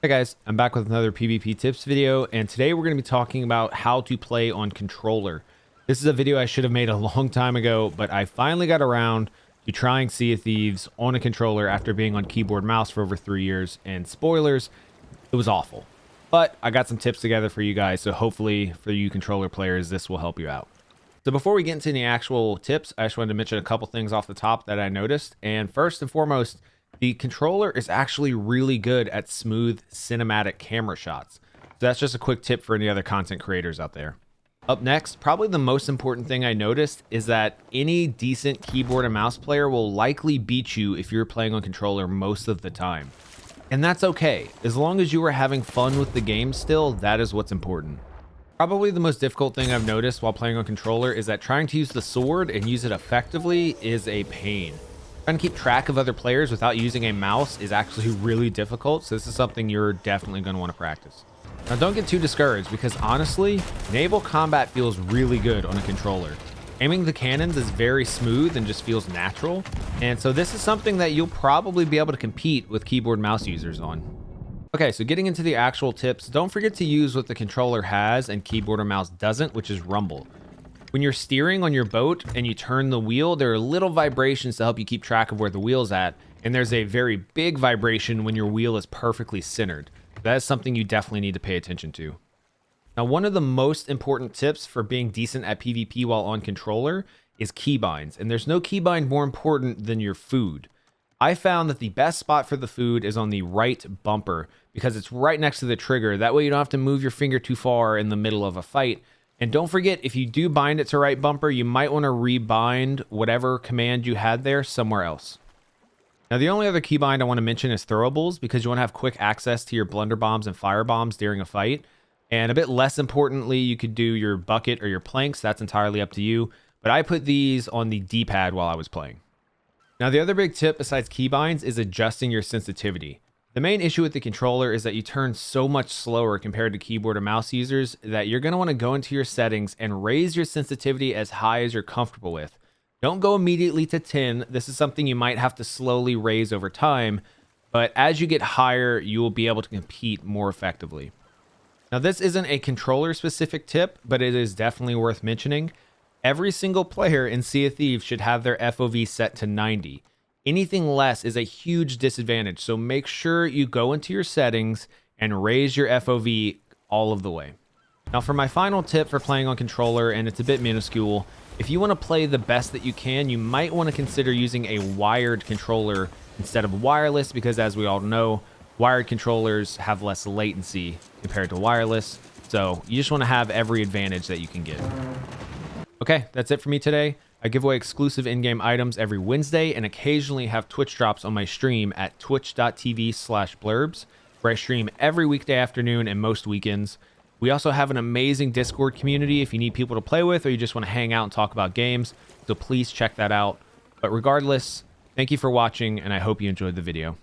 Hey guys, I'm back with another PvP tips video, and today we're going to be talking about how to play on controller. This is a video I should have made a long time ago, but I finally got around to trying Sea of Thieves on a controller after being on keyboard mouse for over 3 years, and spoilers, it was awful. But I got some tips together for you guys, so hopefully for you controller players, this will help you out. So before we get into any actual tips, I just wanted to mention a couple things off the top that I noticed, and first and foremost, the controller is actually really good at smooth cinematic camera shots. So that's just a quick tip for any other content creators out there. Up next, probably the most important thing I noticed is that any decent keyboard and mouse player will likely beat you if you're playing on controller most of the time. And that's okay. As long as you are having fun with the game still, that is what's important. Probably the most difficult thing I've noticed while playing on controller is that trying to use the sword and use it effectively is a pain. Trying to keep track of other players without using a mouse is actually really difficult, so this is something you're definitely going to want to practice. Now don't get too discouraged, because honestly, naval combat feels really good on a controller. Aiming the cannons is very smooth and just feels natural, and so this is something that you'll probably be able to compete with keyboard mouse users on. Okay, so getting into the actual tips, don't forget to use what the controller has and keyboard or mouse doesn't, which is rumble. When you're steering on your boat and you turn the wheel, there are little vibrations to help you keep track of where the wheel's at, and there's a very big vibration when your wheel is perfectly centered. That is something you definitely need to pay attention to. Now, one of the most important tips for being decent at PvP while on controller is keybinds, and there's no keybind more important than your food. I found that the best spot for the food is on the right bumper because it's right next to the trigger. That way you don't have to move your finger too far in the middle of a fight. And don't forget, if you do bind it to right bumper, you might want to rebind whatever command you had there somewhere else. Now, the only other keybind I want to mention is throwables, because you want to have quick access to your blunder bombs and fire bombs during a fight. And a bit less importantly, you could do your bucket or your planks. That's entirely up to you. But I put these on the D-pad while I was playing. Now, the other big tip besides keybinds is adjusting your sensitivity. The main issue with the controller is that you turn so much slower compared to keyboard or mouse users that you're going to want to go into your settings and raise your sensitivity as high as you're comfortable with. Don't go immediately to 10. This is something you might have to slowly raise over time, but as you get higher, you will be able to compete more effectively. Now, this isn't a controller specific tip, but it is definitely worth mentioning. Every single player in Sea of Thieves should have their FOV set to 90. Anything less is a huge disadvantage, so make sure you go into your settings and raise your FOV all of the way. Now, for my final tip for playing on controller, and it's a bit minuscule, if you want to play the best that you can, you might want to consider using a wired controller instead of wireless, because as we all know, wired controllers have less latency compared to wireless, so you just want to have every advantage that you can get. Okay, that's it for me today. I give away exclusive in-game items every Wednesday and occasionally have Twitch drops on my stream at twitch.tv/blurbs, where I stream every weekday afternoon and most weekends. We also have an amazing Discord community if you need people to play with or you just want to hang out and talk about games, so please check that out. But regardless, thank you for watching, and I hope you enjoyed the video.